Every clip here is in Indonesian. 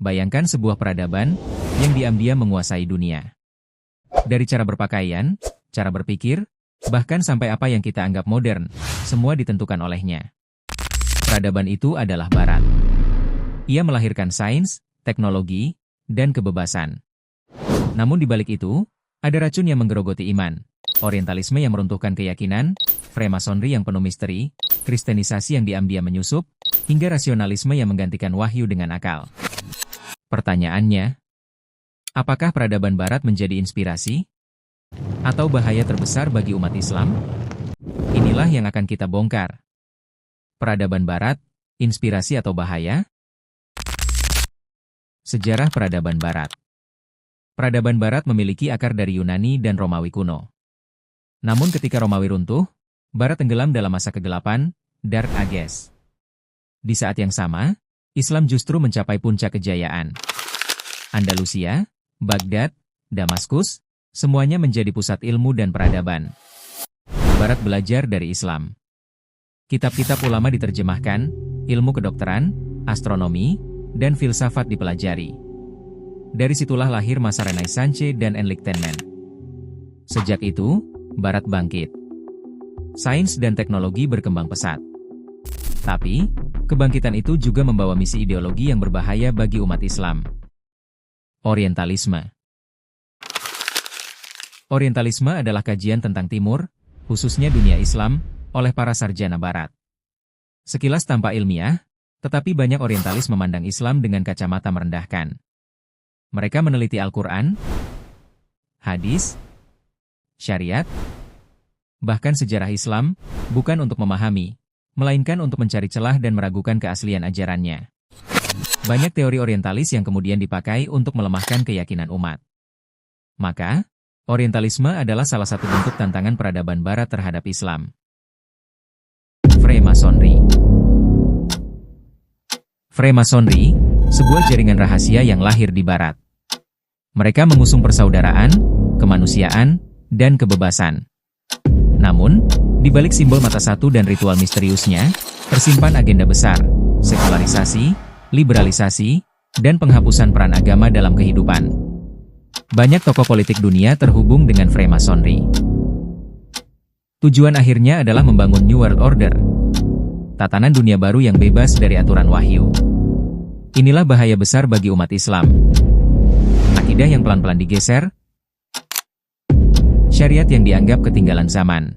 Bayangkan sebuah peradaban yang diam-diam menguasai dunia. Dari cara berpakaian, cara berpikir, bahkan sampai apa yang kita anggap modern, semua ditentukan olehnya. Peradaban itu adalah Barat. Ia melahirkan sains, teknologi, dan kebebasan. Namun di balik itu, ada racun yang menggerogoti iman, orientalisme yang meruntuhkan keyakinan, Freemasonry yang penuh misteri, kristenisasi yang diam-diam menyusup, hingga rasionalisme yang menggantikan wahyu dengan akal. Pertanyaannya, apakah peradaban Barat menjadi inspirasi? Atau bahaya terbesar bagi umat Islam? Inilah yang akan kita bongkar. Peradaban Barat, inspirasi atau bahaya? Sejarah peradaban Barat. Peradaban Barat memiliki akar dari Yunani dan Romawi kuno. Namun ketika Romawi runtuh, Barat tenggelam dalam masa kegelapan, Dark Ages. Di saat yang sama, Islam justru mencapai puncak kejayaan. Andalusia, Baghdad, Damaskus, semuanya menjadi pusat ilmu dan peradaban. Barat belajar dari Islam. Kitab-kitab ulama diterjemahkan, ilmu kedokteran, astronomi, dan filsafat dipelajari. Dari situlah lahir masa Renaissance dan Enlightenment. Sejak itu, Barat bangkit. Sains dan teknologi berkembang pesat. Tapi, kebangkitan itu juga membawa misi ideologi yang berbahaya bagi umat Islam. Orientalisme. Orientalisme adalah kajian tentang Timur, khususnya dunia Islam, oleh para sarjana Barat. Sekilas tanpa ilmiah, tetapi banyak orientalis memandang Islam dengan kacamata merendahkan. Mereka meneliti Al-Quran, hadis, syariat, bahkan sejarah Islam, bukan untuk memahami, melainkan untuk mencari celah dan meragukan keaslian ajarannya. Banyak teori orientalis yang kemudian dipakai untuk melemahkan keyakinan umat. Maka, orientalisme adalah salah satu bentuk tantangan peradaban Barat terhadap Islam. Freemasonry. Freemasonry, sebuah jaringan rahasia yang lahir di Barat. Mereka mengusung persaudaraan, kemanusiaan, dan kebebasan. Namun, di balik simbol mata satu dan ritual misteriusnya, tersimpan agenda besar, sekularisasi, liberalisasi, dan penghapusan peran agama dalam kehidupan. Banyak tokoh politik dunia terhubung dengan Freemasonry. Tujuan akhirnya adalah membangun New World Order, tatanan dunia baru yang bebas dari aturan wahyu. Inilah bahaya besar bagi umat Islam. Akidah yang pelan-pelan digeser, syariat yang dianggap ketinggalan zaman.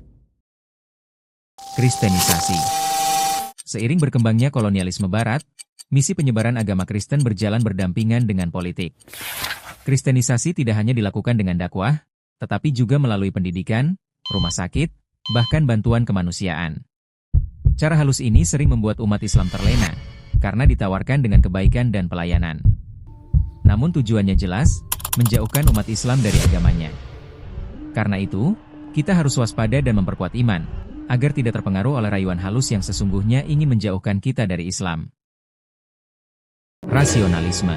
Kristenisasi. Seiring berkembangnya kolonialisme Barat, misi penyebaran agama Kristen berjalan berdampingan dengan politik. Kristenisasi tidak hanya dilakukan dengan dakwah, tetapi juga melalui pendidikan, rumah sakit, bahkan bantuan kemanusiaan. Cara halus ini sering membuat umat Islam terlena, karena ditawarkan dengan kebaikan dan pelayanan. Namun tujuannya jelas, menjauhkan umat Islam dari agamanya. Karena itu, kita harus waspada dan memperkuat iman, agar tidak terpengaruh oleh rayuan halus yang sesungguhnya ingin menjauhkan kita dari Islam. Rasionalisme.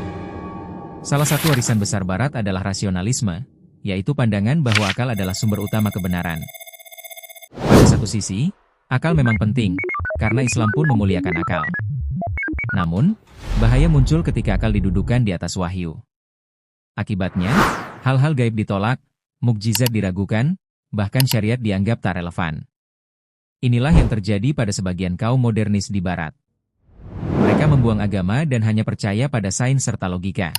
Salah satu warisan besar Barat adalah rasionalisme, yaitu pandangan bahwa akal adalah sumber utama kebenaran. Pada satu sisi, akal memang penting, karena Islam pun memuliakan akal. Namun, bahaya muncul ketika akal didudukan di atas wahyu. Akibatnya, hal-hal gaib ditolak, mukjizat diragukan, bahkan syariat dianggap tak relevan. Inilah yang terjadi pada sebagian kaum modernis di Barat. Mereka membuang agama dan hanya percaya pada sains serta logika.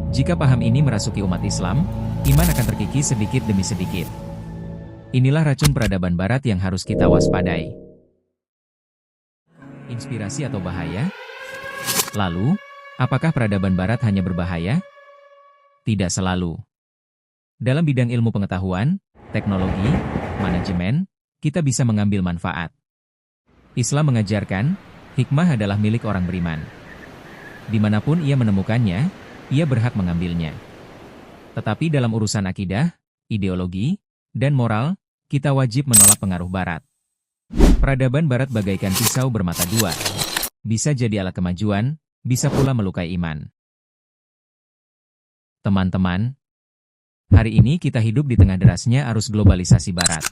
Jika paham ini merasuki umat Islam, iman akan terkikis sedikit demi sedikit. Inilah racun peradaban Barat yang harus kita waspadai. Inspirasi atau bahaya? Lalu, apakah peradaban Barat hanya berbahaya? Tidak selalu. Dalam bidang ilmu pengetahuan, teknologi, manajemen, kita bisa mengambil manfaat. Islam mengajarkan, hikmah adalah milik orang beriman. Dimanapun ia menemukannya, ia berhak mengambilnya. Tetapi dalam urusan akidah, ideologi, dan moral, kita wajib menolak pengaruh Barat. Peradaban Barat bagaikan pisau bermata dua. Bisa jadi alat kemajuan, bisa pula melukai iman. Teman-teman, hari ini kita hidup di tengah derasnya arus globalisasi Barat.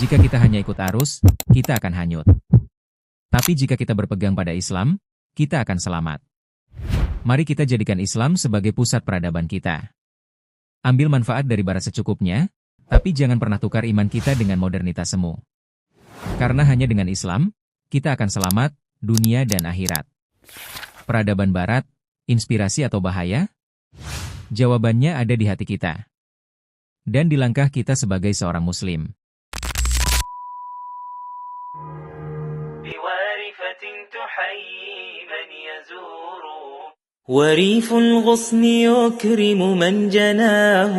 Jika kita hanya ikut arus, kita akan hanyut. Tapi jika kita berpegang pada Islam, kita akan selamat. Mari kita jadikan Islam sebagai pusat peradaban kita. Ambil manfaat dari barat secukupnya, tapi jangan pernah tukar iman kita dengan modernitas semu. Karena hanya dengan Islam, kita akan selamat, dunia dan akhirat. Peradaban barat, inspirasi atau bahaya? Jawabannya ada di hati kita. Dan di langkah kita sebagai seorang Muslim. وريف الغصن يكرم من جناه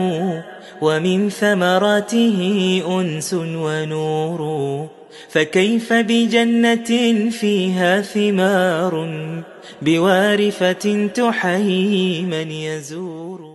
ومن ثمراته أنس ونور فكيف بجنة فيها ثمار بوارفة تحيي من يزور